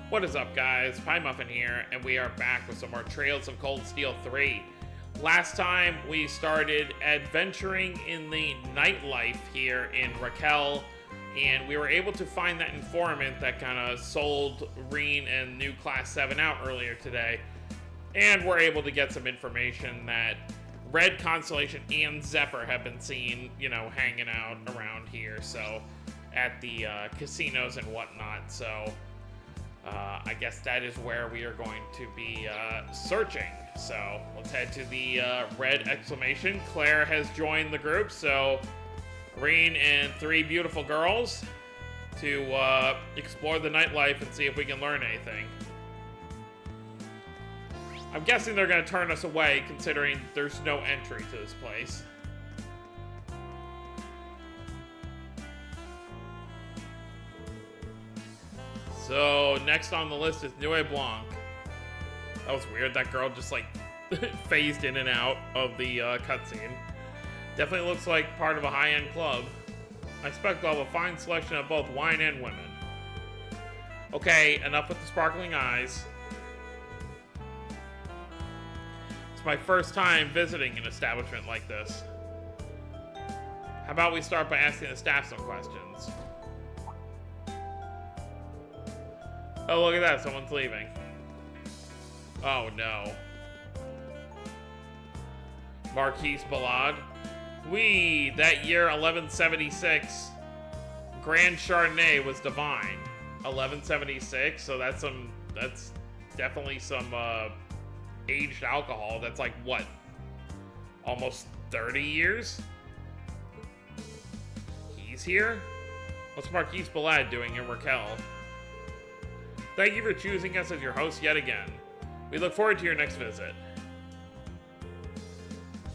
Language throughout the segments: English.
What is up, guys? Pie Muffin here, and we are back with some more Trails of Cold Steel 3. Last time, we started adventuring in the nightlife here in Raquel, and we were able to find that informant that kind of sold Reen and New Class 7 out earlier today. And we're able to get some information that Red, Constellation, and Zephyr have been seen, hanging out around here, so at the casinos and whatnot, so I guess that is where we are going to be searching. So let's head to the Red exclamation. Claire has joined the group, so Reen and three beautiful girls to explore the nightlife and see if we can learn anything. I'm guessing they're going to turn us away, considering there's no entry to this place. So, next on the list is Nuit Blanc. That was weird, that girl just phased in and out of the cutscene. Definitely looks like part of a high-end club. I expect they'll have a fine selection of both wine and women. Okay, enough with the sparkling eyes. It's my first time visiting an establishment like this. How about we start by asking the staff some questions? Oh, look at that, someone's leaving. Oh no. Marquise Ballade. We, that year 1176, Grand Chardonnay was divine. 1176, so that's definitely some aged alcohol. That's like what? Almost 30 years? He's here? What's Marquise Ballade doing in Raquel? Thank you for choosing us as your host yet again. We look forward to your next visit.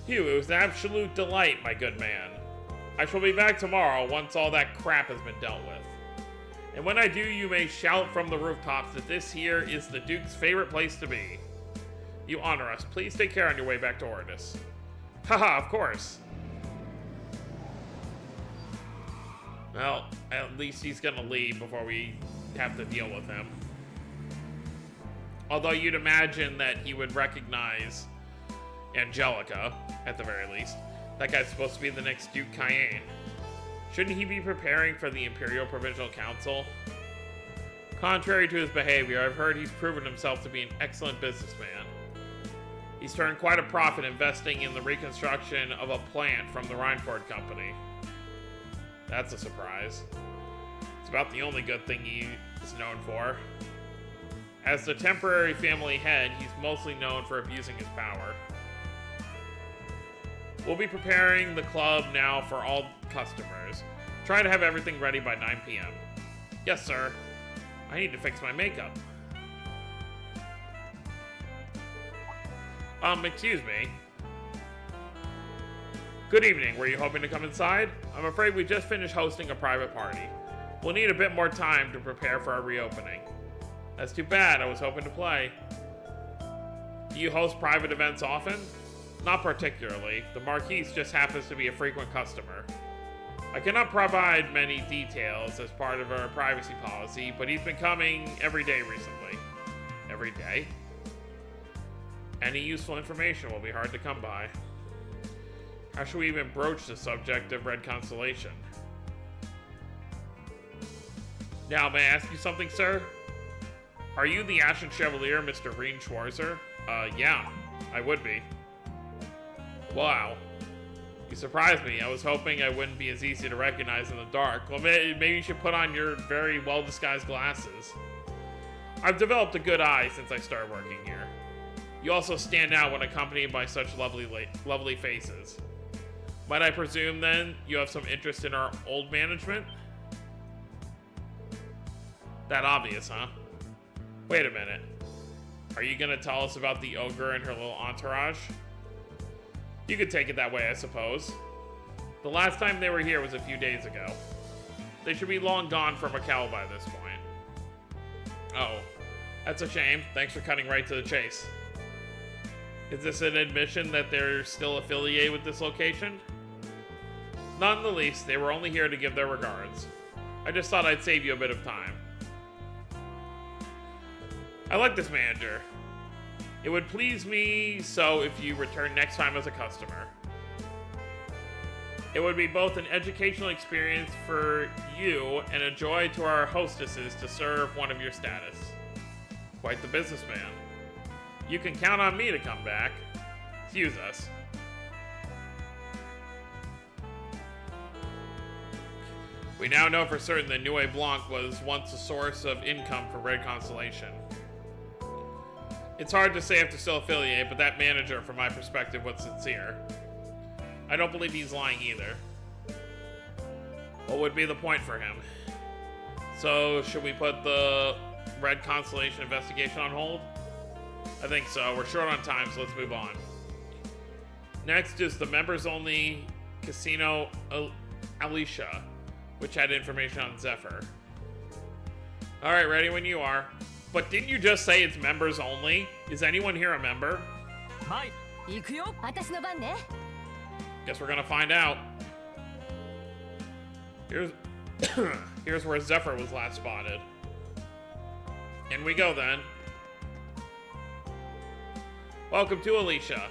Hugh, it was an absolute delight, my good man. I shall be back tomorrow once all that crap has been dealt with. And when I do, you may shout from the rooftops that this here is the Duke's favorite place to be. You honor us. Please take care on your way back to Ortis. Haha, of course. Well, at least he's gonna leave before we have to deal with him. Although you'd imagine that he would recognize Angelica, at the very least. That guy's supposed to be the next Duke Cayenne. Shouldn't he be preparing for the Imperial Provincial Council? Contrary to his behavior, I've heard he's proven himself to be an excellent businessman. He's turned quite a profit investing in the reconstruction of a plant from the Rhineford Company. That's a surprise. It's about the only good thing he is known for. As the temporary family head, he's mostly known for abusing his power. We'll be preparing the club now for all customers. Try to have everything ready by 9 p.m. Yes, sir. I need to fix my makeup. Excuse me. Good evening. Were you hoping to come inside? I'm afraid we just finished hosting a private party. We'll need a bit more time to prepare for our reopening. That's too bad. I was hoping to play. Do you host private events often? Not particularly. The Marquise just happens to be a frequent customer. I cannot provide many details as part of our privacy policy, but he's been coming every day recently. Every day? Any useful information will be hard to come by. How should we even broach the subject of Red Constellation? Now, may I ask you something, sir? Are you the Ashen Chevalier, Mr. Reen Schwarzer? Yeah, I would be. Wow. You surprised me. I was hoping I wouldn't be as easy to recognize in the dark. Well, maybe you should put on your very well-disguised glasses. I've developed a good eye since I started working here. You also stand out when accompanied by such lovely faces. Might I presume, then, you have some interest in our old management? That obvious, huh? Wait a minute. Are you gonna tell us about the ogre and her little entourage? You could take it that way, I suppose. The last time they were here was a few days ago. They should be long gone from Raquel by this point. Oh, that's a shame. Thanks for cutting right to the chase. Is this an admission that they're still affiliated with this location? Not in the least. They were only here to give their regards. I just thought I'd save you a bit of time. I like this manager. It would please me so if you return next time as a customer. It would be both an educational experience for you and a joy to our hostesses to serve one of your status. Quite the businessman. You can count on me to come back. Excuse us. We now know for certain that Nuit Blanc was once a source of income for Red Constellation. It's hard to say if to still affiliate, but that manager, from my perspective, was sincere. I don't believe he's lying either. What would be the point for him? So, should we put the Red Constellation investigation on hold? I think so. We're short on time, so let's move on. Next is the members-only Casino Alicia, which had information on Zephyr. Alright, ready when you are. But didn't you just say it's members only? Is anyone here a member? Guess we're gonna find out. Here's where Zephyr was last spotted. In we go then. Welcome to Alicia.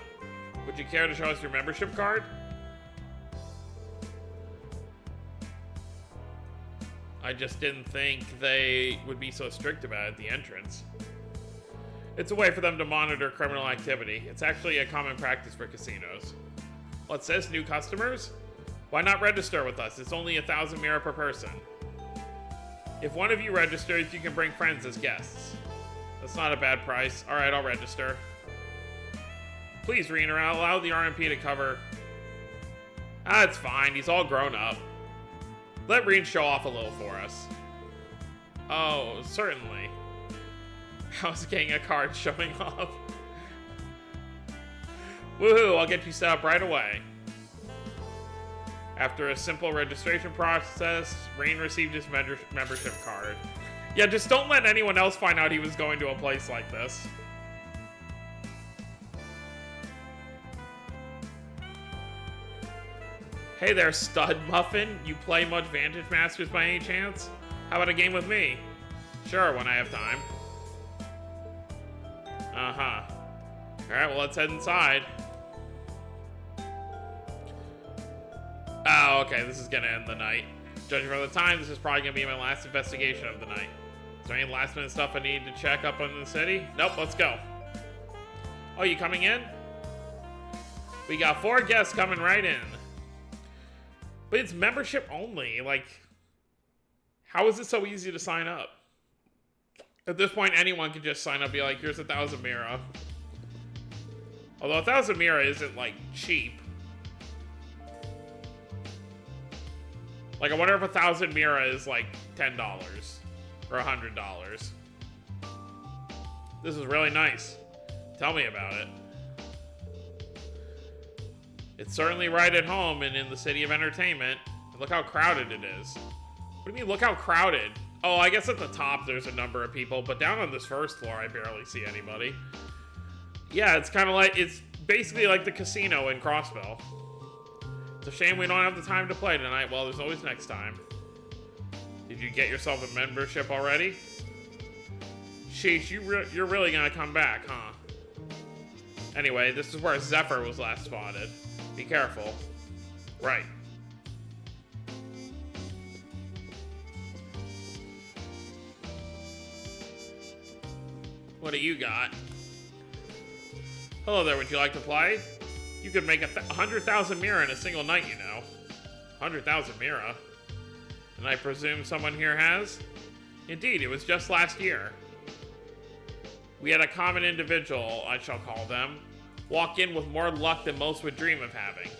Would you care to show us your membership card? I just didn't think they would be so strict about it at the entrance. It's a way for them to monitor criminal activity. It's actually a common practice for casinos. What's this, new customers? Why not register with us? It's only 1,000 mira per person. If one of you registers, you can bring friends as guests. That's not a bad price. Alright, I'll register. Please, Rena, allow the RMP to cover. Ah, it's fine. He's all grown up. Let Reen show off a little for us. Oh, certainly. How's getting a card showing off? Woohoo, I'll get you set up right away. After a simple registration process, Reen received his membership card. Yeah, just don't let anyone else find out he was going to a place like this. Hey there, stud muffin. You play much Vantage Masters by any chance? How about a game with me? Sure, when I have time. Uh-huh. Alright, well, let's head inside. Oh, okay, this is gonna end the night. Judging from the time, this is probably gonna be my last investigation of the night. Is there any last minute stuff I need to check up on the city? Nope, let's go. Oh, you coming in? We got 4 guests coming right in. But it's membership only. Like, how is it so easy to sign up? At this point, anyone can just sign up and be like, here's 1,000 mira. Although 1,000 mira isn't, like, cheap. Like, I wonder if 1,000 mira is, like, $10 or $100. This is really nice. Tell me about it. It's certainly right at home and in the city of entertainment. Look how crowded it is. What do you mean, look how crowded? Oh, I guess at the top there's a number of people, but down on this first floor I barely see anybody. Yeah, it's kind of like, it's basically like the casino in Crossville. It's a shame we don't have the time to play tonight. Well, there's always next time. Did you get yourself a membership already? Sheesh, you're really gonna come back, huh? Anyway, this is where Zephyr was last spotted. Be careful. Right. What do you got? Hello there, would you like to play? You could make 100,000 mira in a single night, you know. 100,000 mira. And I presume someone here has? Indeed, it was just last year. We had a common individual, I shall call them, walk in with more luck than most would dream of having.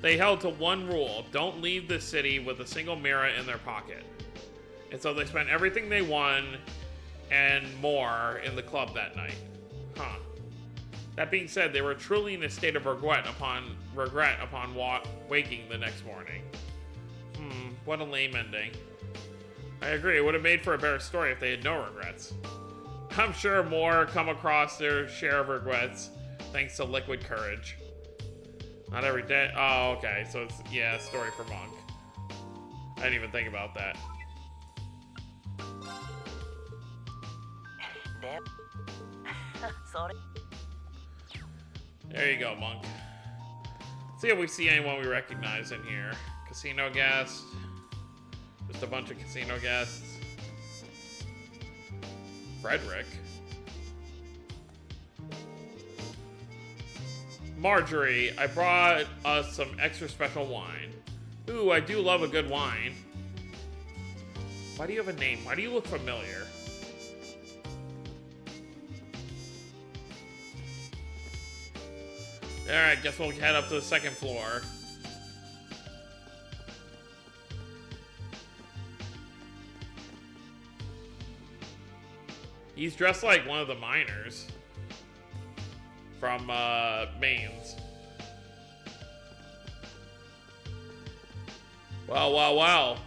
They held to one rule: don't leave the city with a single mira in their pocket. And so they spent everything they won and more in the club that night. Huh. That being said, they were truly in a state of regret upon waking the next morning. What a lame ending. I agree, it would have made for a better story if they had no regrets. I'm sure more come across their share of regrets thanks to liquid courage. Not every day. Oh, okay, so it's, yeah, story for Monk. I didn't even think about that. There you go, Monk. See if we see anyone we recognize in here. Casino guest. Just a bunch of casino guests. Frederick. Marjorie, I brought us some extra special wine. Ooh, I do love a good wine. Why do you have a name? Why do you look familiar? Alright, guess we'll head up to the second floor. He's dressed like one of the miners from Mainz. Well.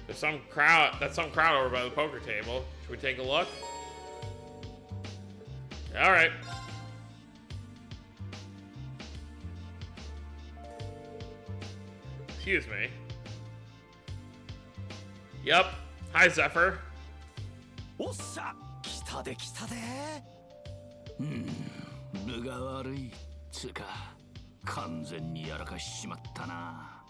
There's some crowd. That's some crowd over by the poker table. Should we take a look? All right. Excuse me. Yep. Hi, Zephyr. おっしゃ、来たで来たで。分が悪いつか、完全にやらかしちまったな。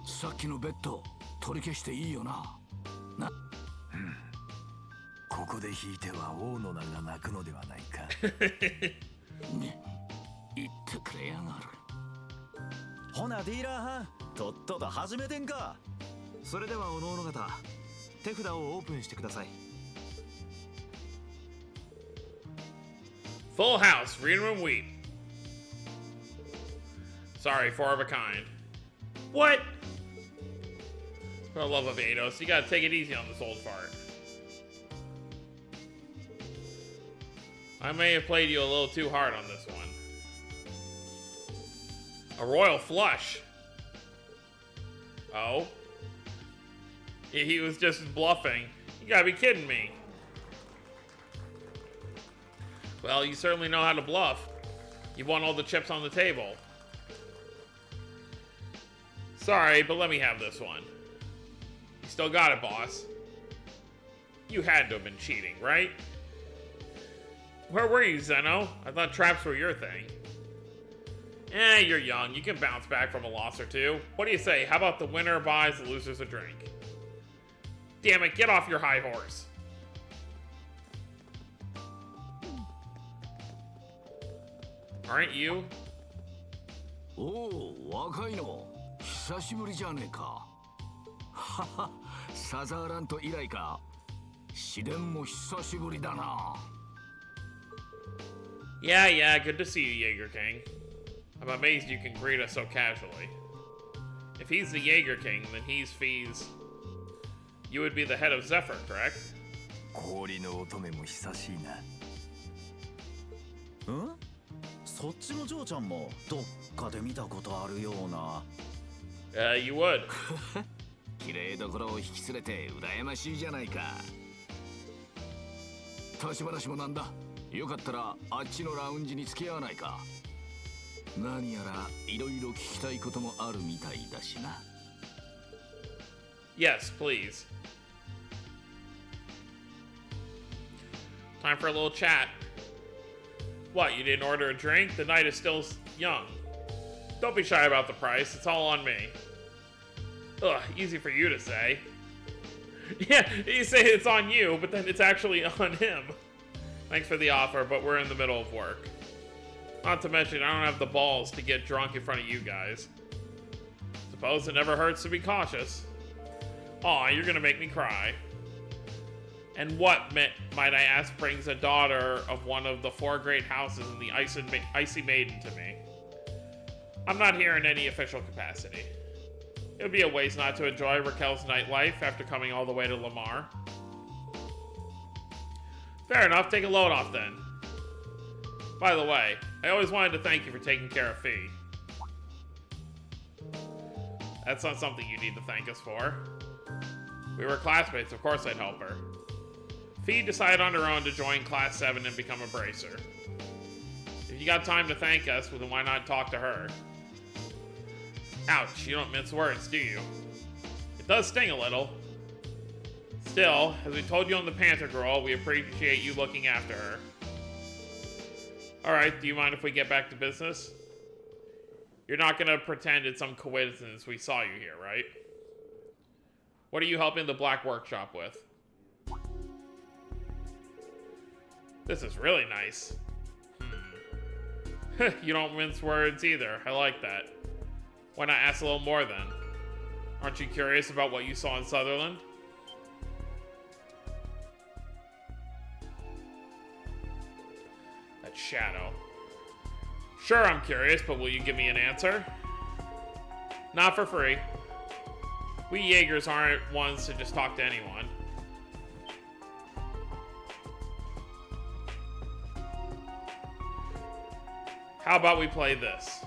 さっきのベッド取り消していいよな。ここで引いては王の名が泣くのではないか。言ってくれやがる。ほなディーラーはん、とっとと始めてんか。それではおのおの方、手札をオープンしてください。Full house, read room weep. Sorry, four of a kind. What? For the love of Eidos, you gotta take it easy on this old fart. I may have played you a little too hard on this one. A royal flush. Oh? He was just bluffing. You gotta be kidding me. Well, you certainly know how to bluff. You won all the chips on the table. Sorry, but let me have this one. You still got it, boss. You had to have been cheating, right? Where were you, Zeno? I thought traps were your thing. You're young. You can bounce back from a loss or two. What do you say? How about the winner buys the losers a drink? Damn it, get off your high horse. Aren't you? おお、若いの。久しぶりじゃねえか。はは、サザーラント以来か。試練も久しぶりだな。Yeah, good to see you, Jaeger King. I'm amazed you can greet us so casually. If he's the Jaeger King, then he's Fee's. You would be the head of Zephyr, correct? 氷の乙女も久しいな。ん？そっちの嬢ちゃんもどっかで見たことあるような。You would. 綺麗どころを引き連れて羨ましいじゃないか。立ち話もなんだ。よかったらあっちのラウンジに付き合わないか。何やらいろいろ聞きたいこともあるみたいだしな。Yes, please. Time for a little chat. What, you didn't order a drink? The night is still young. Don't be shy about the price. It's all on me. Ugh, easy for you to say. Yeah, you say it's on you, but then it's actually on him. Thanks for the offer, but we're in the middle of work. Not to mention, I don't have the balls to get drunk in front of you guys. Suppose it never hurts to be cautious. Aw, you're gonna make me cry. And what, might I ask, brings a daughter of one of the four great houses in the Icy Maiden to me? I'm not here in any official capacity. It would be a waste not to enjoy Raquel's nightlife after coming all the way to Lamar. Fair enough, take a load off then. By the way, I always wanted to thank you for taking care of Fee. That's not something you need to thank us for. We were classmates, of course I'd help her. Fee decided on her own to join Class 7 and become a bracer. If you got time to thank us, well, then why not talk to her? Ouch, you don't mince words, do you? It does sting a little. Still, as we told you on the Panther Girl, we appreciate you looking after her. Alright, do you mind if we get back to business? You're not gonna pretend it's some coincidence we saw you here, right? What are you helping the Black Workshop with? This is really nice. You don't mince words either. I like that. Why not ask a little more then? Aren't you curious about what you saw in Sutherland? That shadow. Sure, I'm curious, but will you give me an answer? Not for free. We Jaegers aren't ones to just talk to anyone. How about we play this?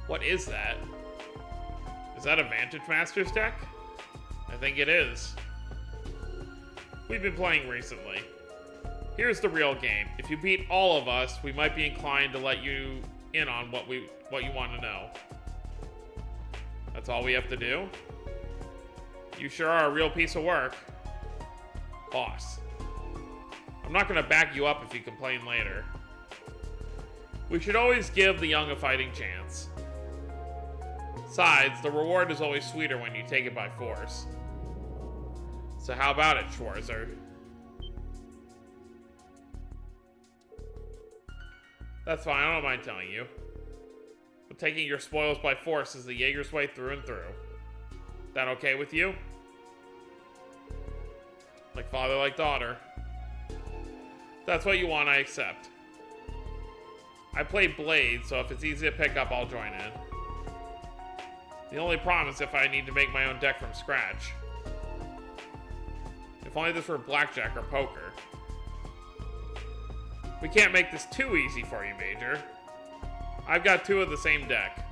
What is that? Is that a Vantage Masters deck? I think it is. We've been playing recently. Here's the real game. If you beat all of us, we might be inclined to let you in on what you want to know. That's all we have to do? You sure are a real piece of work. Boss. I'm not gonna back you up if you complain later. We should always give the young a fighting chance. Besides, the reward is always sweeter when you take it by force. So how about it, Schwarzer? That's fine, I don't mind telling you. But taking your spoils by force is the Jaeger's way through and through. That okay with you? Like father, like daughter. If that's what you want, I accept. I play Blade, so if it's easy to pick up, I'll join in. The only problem is if I need to make my own deck from scratch. If only this were blackjack or poker. We can't make this too easy for you, Major. I've got two of the same deck.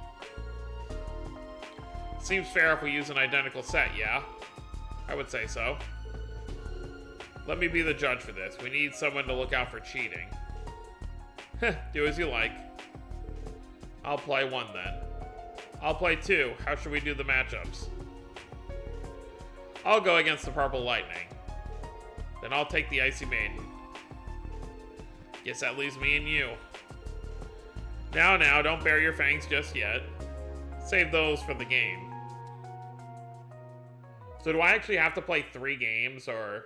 Seems fair if we use an identical set, yeah? I would say so. Let me be the judge for this. We need someone to look out for cheating. Do as you like. I'll play one then. I'll play two. How should we do the matchups? I'll go against the Purple Lightning. Then I'll take the Icy Maiden. Guess that leaves me and you. Now, don't bare your fangs just yet. Save those for the game. So do I actually have to play 3 games, or...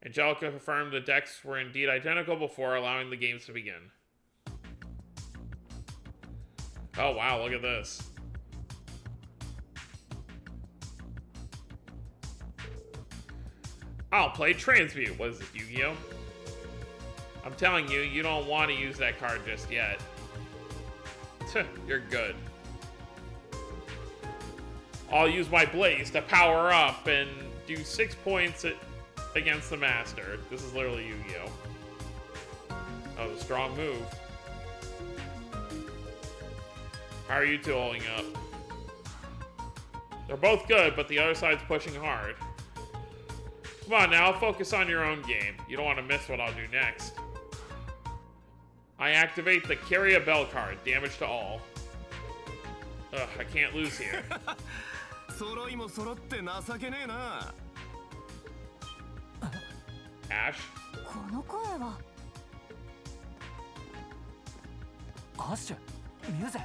Angelica confirmed the decks were indeed identical before allowing the games to begin. Oh wow, look at this. I'll play Transmute. What is this, Yu-Gi-Oh? I'm telling you, you don't want to use that card just yet. You're good. I'll use my Blaze to power up and do 6 points against the Master. This is literally Yu-Gi-Oh. That was a strong move. How are you two holding up? They're both good, but the other side's pushing hard. Come on now, focus on your own game. You don't want to miss what I'll do next. I activate the Carry a Bell card. Damage to all. Ugh, I can't lose here. Ash? この声はアッシュ、ミューゼ、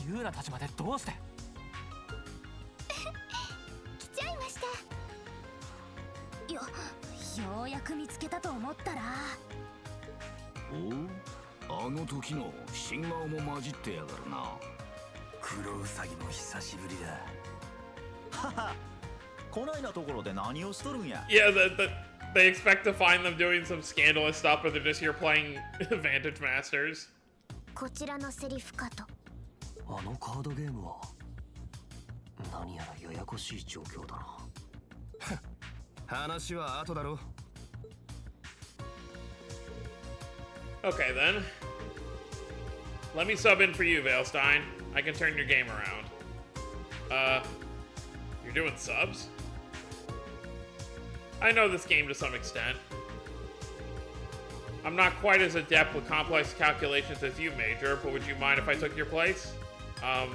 ユーナたちまでどうして来ちゃいました。ようやく見つけたと思ったら。お、あの時の新顔も混じってやがるな。黒ウサギも久しぶりだ。はは、こないなところで何をしとるんや。Yeah, they expect to find them doing some scandalous stuff, but they're just here playing Vantage Masters. こちらのセリフかと。あのカードゲームは何やらややこしい状況だな。話は後だろ。Okay then. Let me sub in for you, Veilstein. I can turn your game around. You're doing subs? I know this game to some extent. I'm not quite as adept with complex calculations as you, Major, but would you mind if I took your place? Are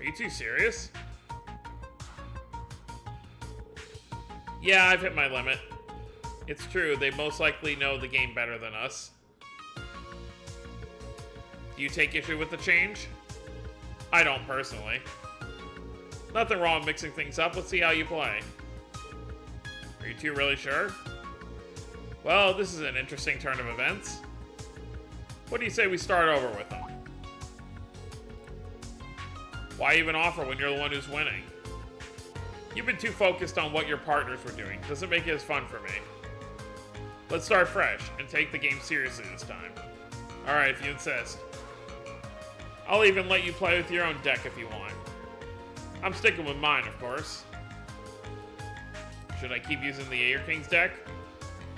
you too serious? Yeah, I've hit my limit. It's true, they most likely know the game better than us. Do you take issue with the change? I don't, personally. Nothing wrong with mixing things up, let's see how you play. Are you two really sure? Well, this is an interesting turn of events. What do you say we start over with them? Why even offer when you're the one who's winning? You've been too focused on what your partners were doing. Doesn't make it as fun for me. Let's start fresh and take the game seriously this time. Alright, if you insist. I'll even let you play with your own deck if you want. I'm sticking with mine, of course. Should I keep using the Jaeger King's deck?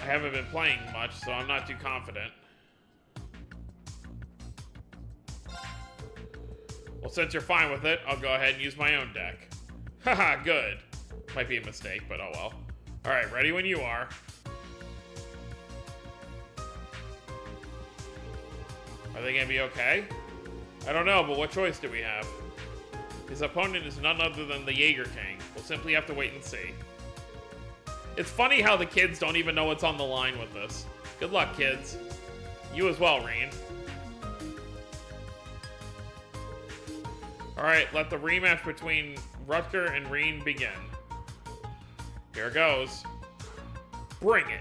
I haven't been playing much, so I'm not too confident. Well, since you're fine with it, I'll go ahead and use my own deck. Haha, good. Might be a mistake, but oh well. Alright, ready when you are. Are they gonna be okay? I don't know, but what choice do we have? His opponent is none other than the Jaeger King. We'll simply have to wait and see. It's funny how the kids don't even know what's on the line with this. Good luck, kids. You as well, Reen. Alright, let the rematch between Rutger and Reen begin. Here goes. Bring it.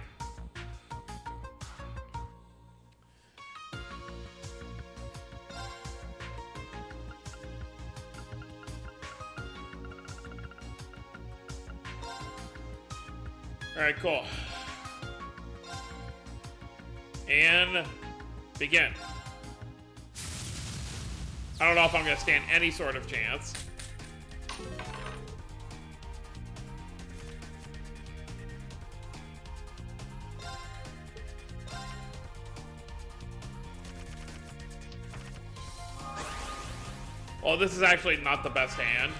Alright, cool. And begin. I don't know if I'm going to stand any sort of chance. Well, this is actually not the best hand.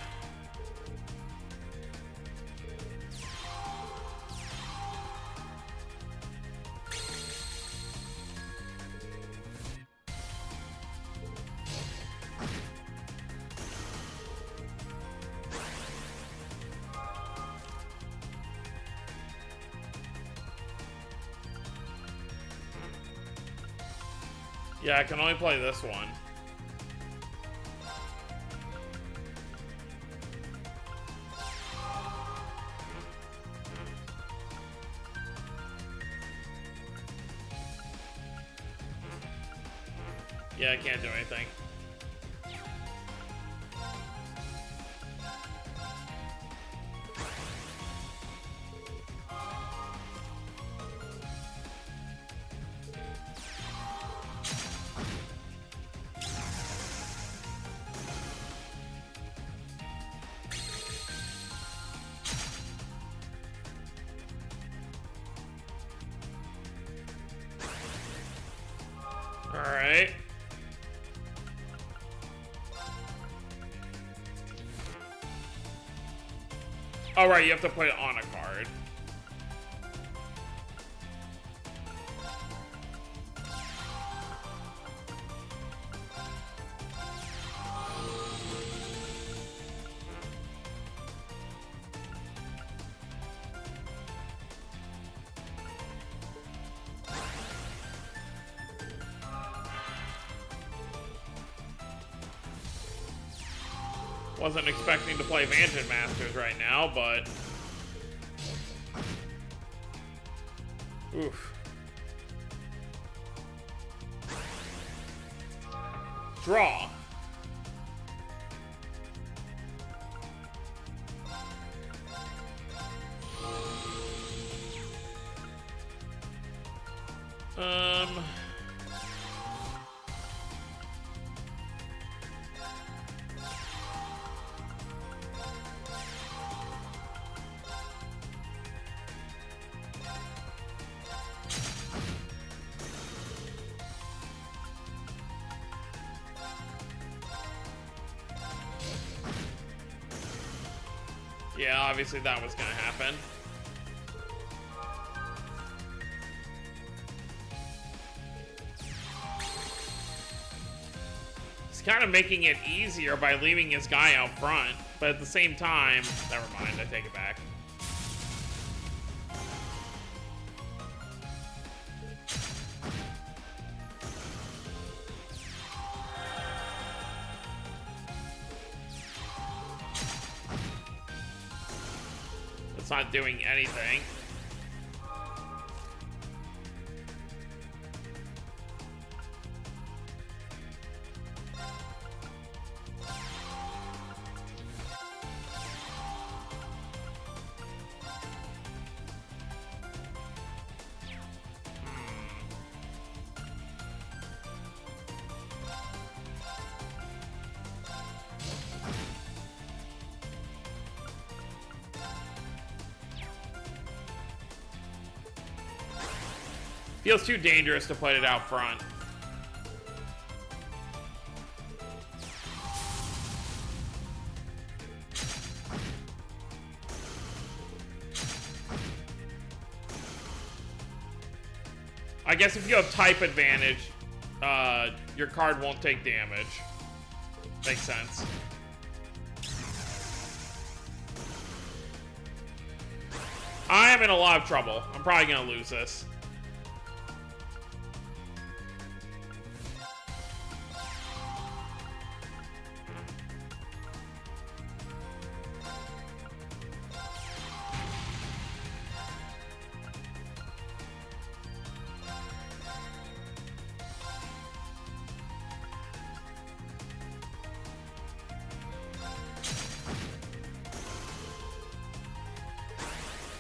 Yeah, I can only play this one. Yeah, I can't do anything. All right. All right, you have to put it on a card. Wasn't expecting to play Vantage Masters right now, but... Oof. Draw. Yeah, obviously that was gonna happen. He's kind of making it easier by leaving his guy out front, but at the same time, never mind, I take it back. It's not doing anything. Feels too dangerous to put it out front. I guess if you have type advantage, your card won't take damage. Makes sense. I am in a lot of trouble. I'm probably gonna lose this.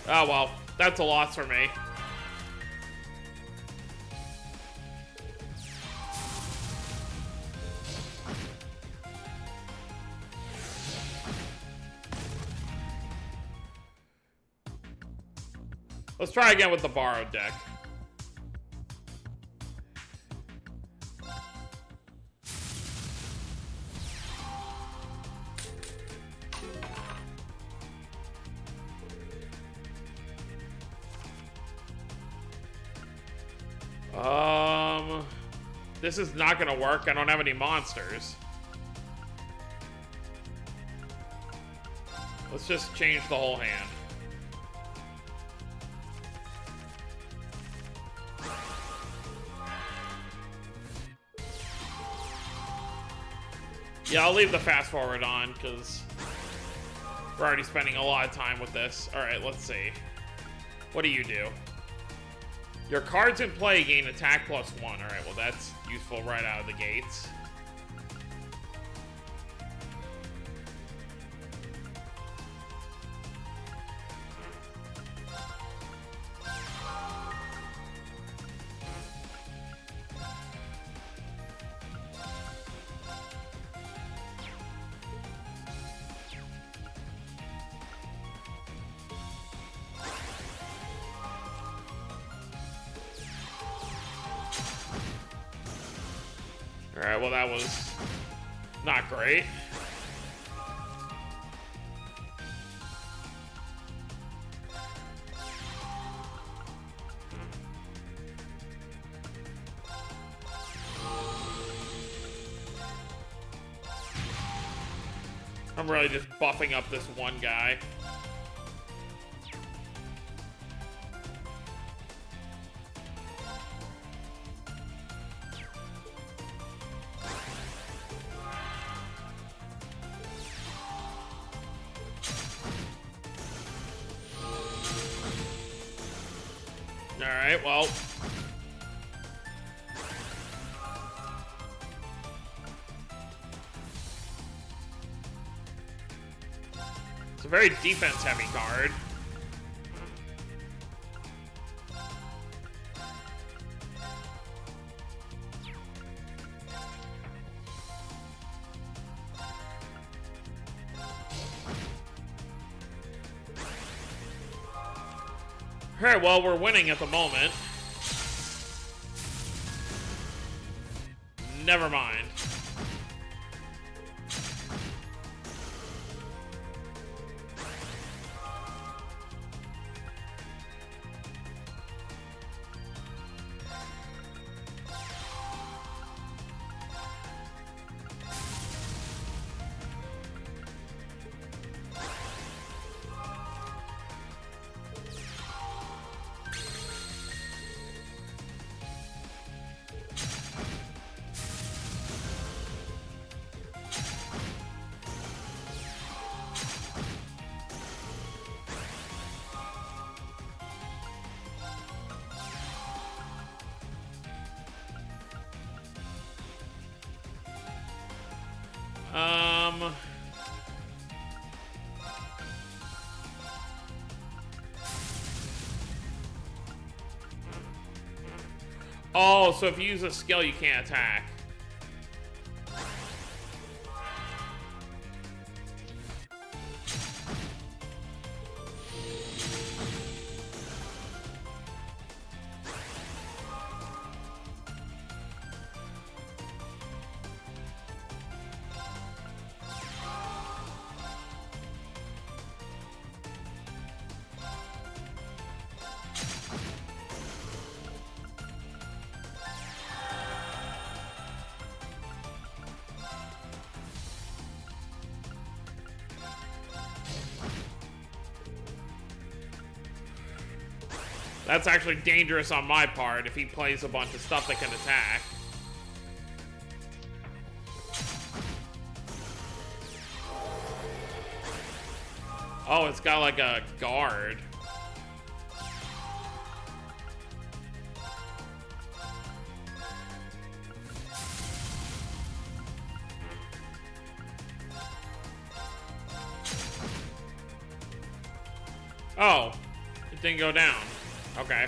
Oh well, that's a loss for me. Let's try again with the borrowed deck. This is not gonna work. I don't have any monsters. Let's just change the whole hand. Yeah, I'll leave the fast forward on because we're already spending a lot of time with this. All right, let's see. What do you do? Your cards in play gain attack +1. All right, well, that's useful right out of the gates. Alright, well that was not great. I'm really just buffing up this one guy. Alright, well. It's a very defense-heavy card. Alright, well, we're winning at the moment. Never mind. Oh, so if you use a skill, you can't attack. That's actually dangerous on my part if he plays a bunch of stuff that can attack. Oh, it's got like a guard. Oh, it didn't go down. Okay.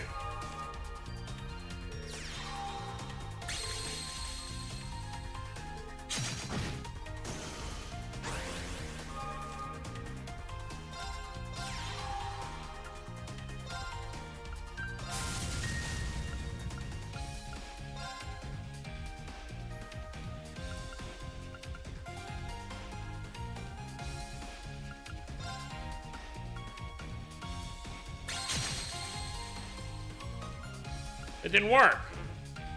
It didn't work.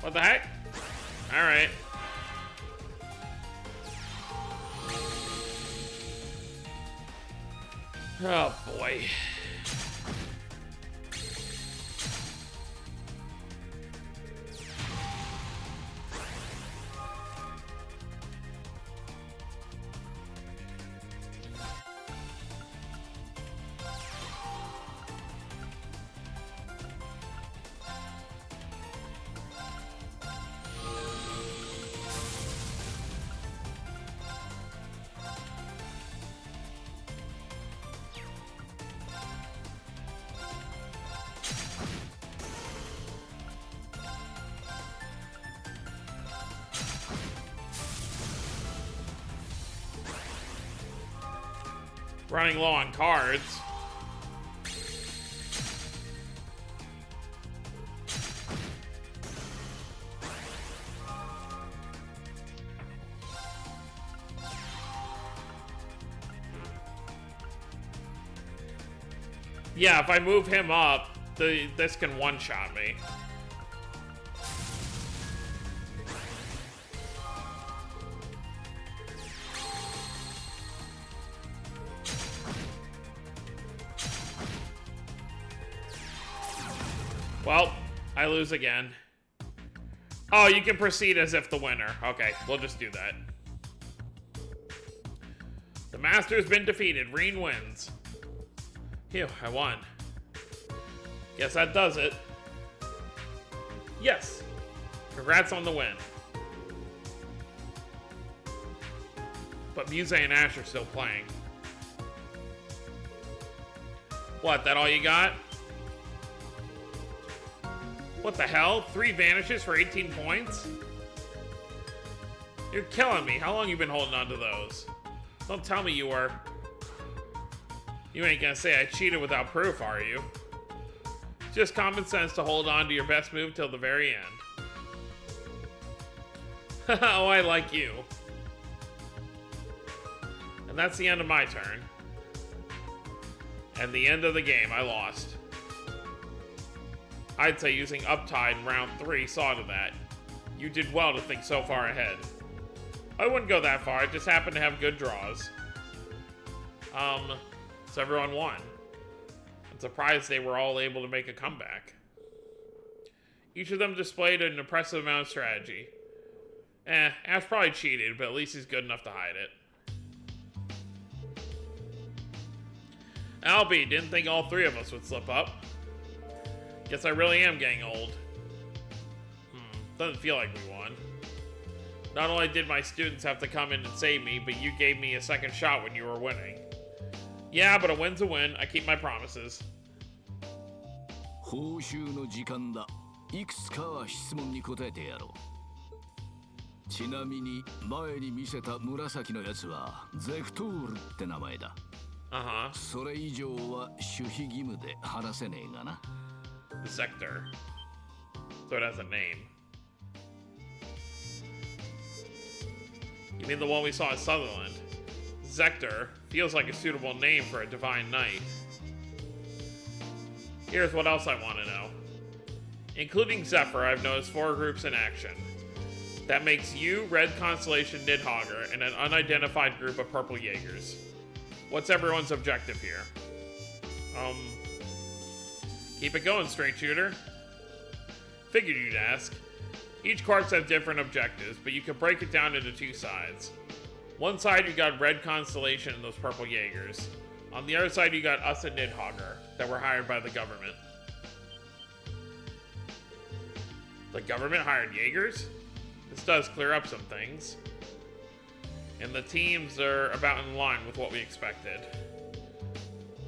What the heck? All right. Oh boy. Running low on cards. Yeah, if I move him up, this can one-shot me. Well, I lose again. Oh, you can proceed as if the winner. Okay, we'll just do that. The master's been defeated. Reen wins. Phew, I won. Guess that does it. Yes. Congrats on the win. But Muse and Ash are still playing. What, that all you got? What the hell? 3 vanishes for 18 points? You're killing me. How long you been holding on to those? Don't tell me you were. You ain't gonna say I cheated without proof, are you? It's just common sense to hold on to your best move till the very end. Oh, I like you. And that's the end of my turn. And the end of the game. I lost. I'd say using Uptide in round 3 saw to that. You did well to think so far ahead. I wouldn't go that far, I just happened to have good draws. So everyone won. I'm surprised they were all able to make a comeback. Each of them displayed an impressive amount of strategy. Ash probably cheated, but at least he's good enough to hide it. Albie, didn't think all 3 of us would slip up. Guess I really am getting old. Doesn't feel like we won. Not only did my students have to come in and save me, but you gave me a second shot when you were winning. Yeah, but a win's a win. I keep my promises. 報酬の時間だ。いくつかは質問に答えてやろう。ちなみに前に見せた紫のやつはゼクトールって名前だ。それ以上は守秘義務で話せねえがな。Sector. So it has a name. You mean the one we saw at Sutherland? Zector feels like a suitable name for a divine knight. Here's what else I want to know. Including Zephyr, I've noticed 4 groups in action. That makes you, Red Constellation Nidhogger, and an unidentified group of Purple Jaegers. What's everyone's objective here? Keep it going, straight shooter. Figured you'd ask. Each corps has different objectives, but you can break it down into 2 sides. One side you got Red Constellation and those Purple Jaegers. On the other side you got us and Nidhogger, that were hired by the government. The government hired Jaegers? This does clear up some things. And the teams are about in line with what we expected.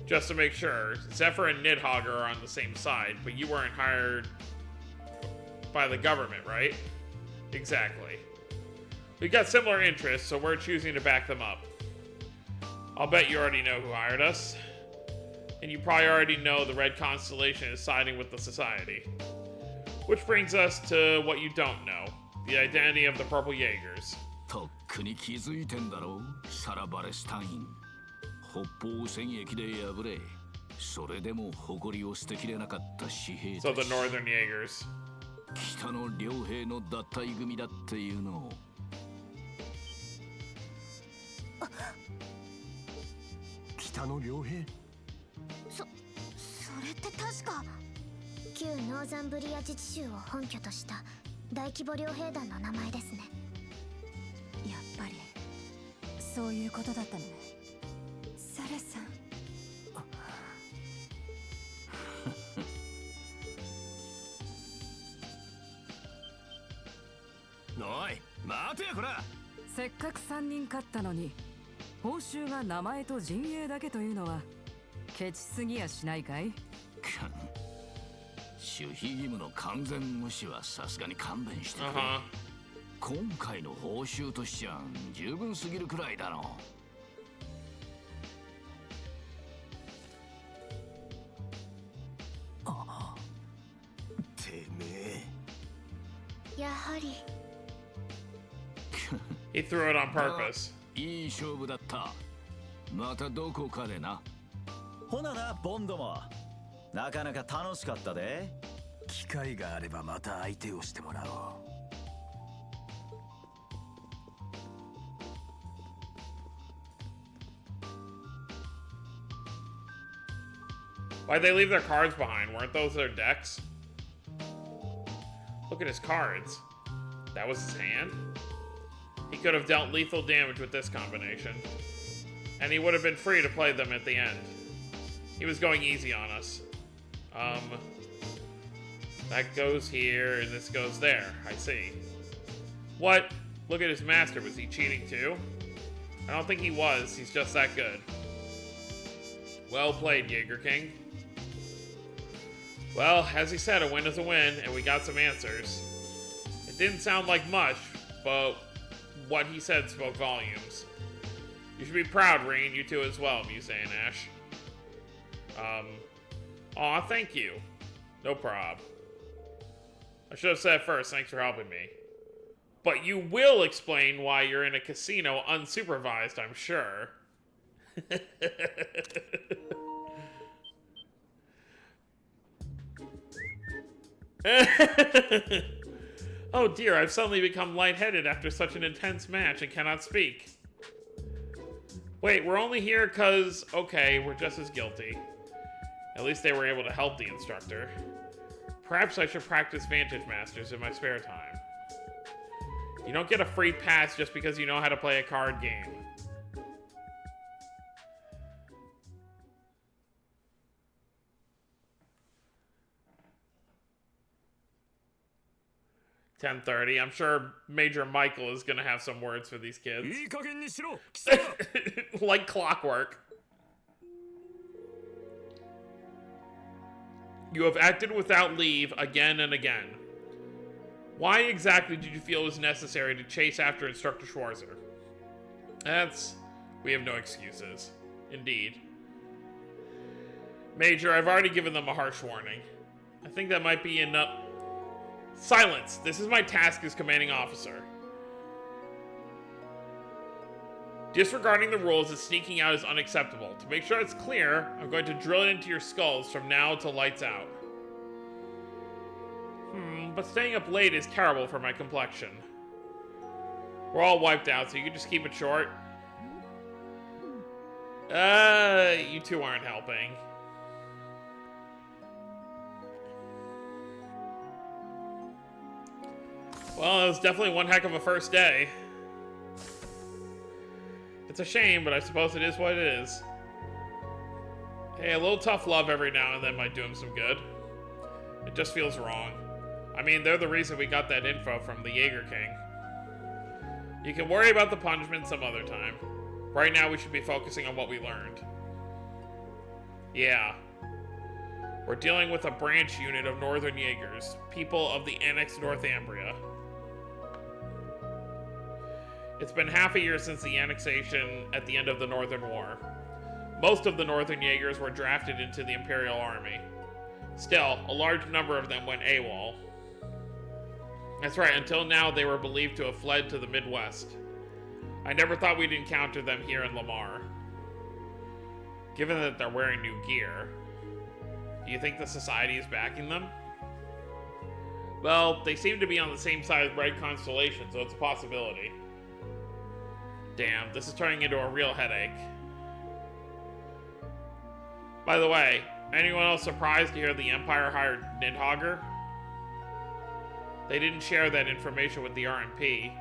Just to make sure, Zephyr and Nidhogger are on the same side, but you weren't hired by the government, right? Exactly. We've got similar interests, so we're choosing to back them up. I'll bet you already know who hired us. And you probably already know the Red Constellation is siding with the Society. Which brings us to what you don't know. The identity of the Purple Jaegers. とっくに気づいてんだろう、サラ・バレスタイン。北方戦役で敗れ、それでも誇りを捨てきれなかった私兵たち。 So the Northern Jaegers. 北の両兵の脱退組だっていうのを。北の両兵？それって確か旧ノーザンブリア自治州を本拠とした大規模両兵団の名前ですね。やっぱりそういうことだったのね。サラさん。おい、待てよこら。せっかく3人勝ったのに報酬が名前と陣営だけというのはケチすぎやしないかい？守秘義務の完全無視はさすがに勘弁してくれ。今回の報酬としちゃ十分すぎるくらいだろう。てめえ。やはり。He threw it on purpose. いい勝負だった。またどこかでな。ほなな、ボンドも。なかなか楽しかったで。機会があればまた相手をしてもらおう。Why'd they leave their cards behind? Weren't those their decks? Look at his cards. That was his hand? He could have dealt lethal damage with this combination. And he would have been free to play them at the end. He was going easy on us. That goes here, and this goes there. I see. What? Look at his master. Was he cheating too? I don't think he was. He's just that good. Well played, Jaeger King. Well, as he said, a win is a win, and we got some answers. It didn't sound like much, but what he said spoke volumes. You should be proud, Reen. You too as well, Muse and Ash. Aw, thank you. No prob. I should have said first, thanks for helping me. But you will explain why you're in a casino unsupervised, I'm sure. Oh dear, I've suddenly become lightheaded after such an intense match and cannot speak. Wait, we're only here because, okay, we're just as guilty. At least they were able to help the instructor. Perhaps I should practice Vantage Masters in my spare time. You don't get a free pass just because you know how to play a card game. 10:30. I'm sure Major Michael is gonna have some words for these kids. いい加減にしろ貴様 Like clockwork. You have acted without leave again and again. Why exactly did you feel it was necessary to chase after Instructor Schwarzer? We have no excuses. Indeed. Major, I've already given them a harsh warning. I think that might be enough. Silence! This is my task as commanding officer. Disregarding the rules and sneaking out is unacceptable. To make sure it's clear, I'm going to drill it into your skulls from now till lights out. But staying up late is terrible for my complexion. We're all wiped out, so you can just keep it short. You two aren't helping. Well, it was definitely one heck of a first day. It's a shame, but I suppose it is what it is. Hey, a little tough love every now and then might do him some good. It just feels wrong. I mean, they're the reason we got that info from the Jaeger King. You can worry about the punishment some other time. Right now, we should be focusing on what we learned. Yeah. We're dealing with a branch unit of Northern Jaegers, people of the annexed Northumbria. It's been half a year since the annexation at the end of the Northern War. Most of the Northern Jaegers were drafted into the Imperial Army. Still, a large number of them went AWOL. That's right, until now they were believed to have fled to the Midwest. I never thought we'd encounter them here in Lamar. Given that they're wearing new gear, do you think the Society is backing them? Well, they seem to be on the same side of Red Constellation, so it's a possibility. Damn, this is turning into a real headache. By the way, anyone else surprised to hear the Empire hired Nidhogger? They didn't share that information with the RMP.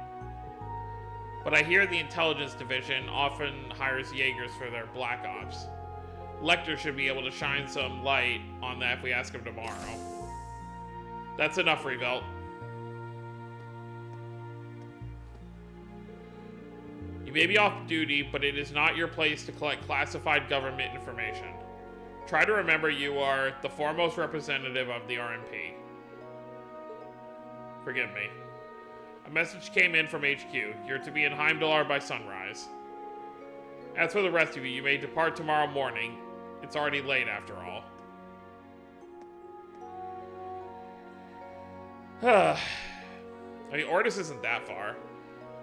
But I hear the Intelligence Division often hires Jaegers for their Black Ops. Lecter should be able to shine some light on that if we ask him tomorrow. That's enough, Revolt. You may be off duty, but it is not your place to collect classified government information. Try to remember you are the foremost representative of the RMP. Forgive me. A message came in from HQ. You're to be in Heimdallar by sunrise. As for the rest of you, you may depart tomorrow morning. It's already late after all. I mean, Ordis isn't that far.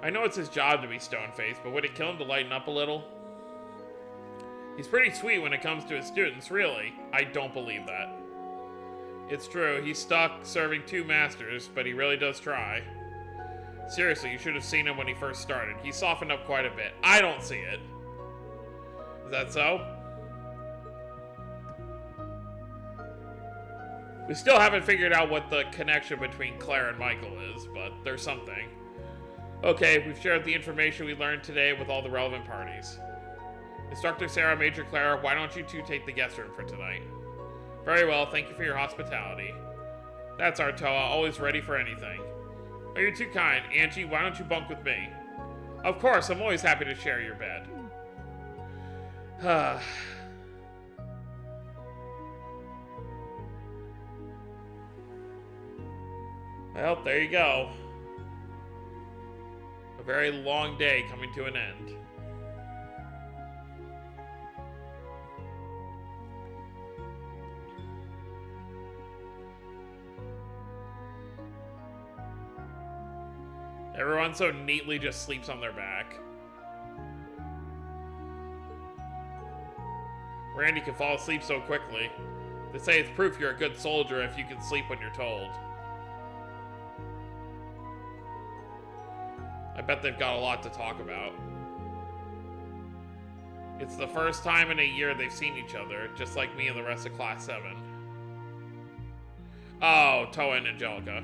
I know it's his job to be stone-faced, but would it kill him to lighten up a little? He's pretty sweet when it comes to his students, really. I don't believe that. It's true, he's stuck serving two masters, but he really does try. Seriously, you should have seen him when he first started. He softened up quite a bit. I don't see it. Is that so? We still haven't figured out what the connection between Claire and Michael is, but there's something. Okay, we've shared the information we learned today with all the relevant parties. Instructor Sarah, Major Clara, why don't you two take the guest room for tonight? Very well, thank you for your hospitality. That's our Toa, always ready for anything. Oh, you're too kind. Angie, why don't you bunk with me? Of course, I'm always happy to share your bed. Well, there you go. A very long day coming to an end. Everyone so neatly just sleeps on their back. Randy can fall asleep so quickly. They say it's proof you're a good soldier if you can sleep when you're told. I bet they've got a lot to talk about. It's the first time in a year they've seen each other, just like me and the rest of Class 7. Oh, Toa and Angelica.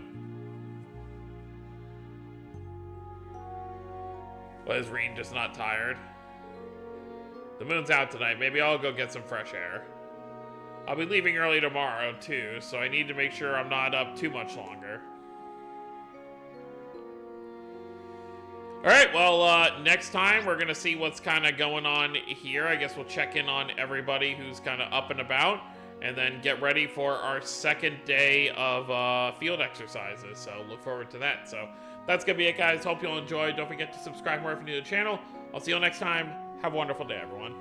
Well, is Reen just not tired? The moon's out tonight. Maybe I'll go get some fresh air. I'll be leaving early tomorrow, too, so I need to make sure I'm not up too much longer. Alright, well, next time we're gonna see what's kind of going on here. I guess we'll check in on everybody who's kind of up and about, and then get ready for our second day of field exercises. So look forward to that. So that's gonna be it, guys. Hope you all enjoyed. Don't forget to subscribe more if you're new to the channel. I'll see you all next time. Have a wonderful day, everyone.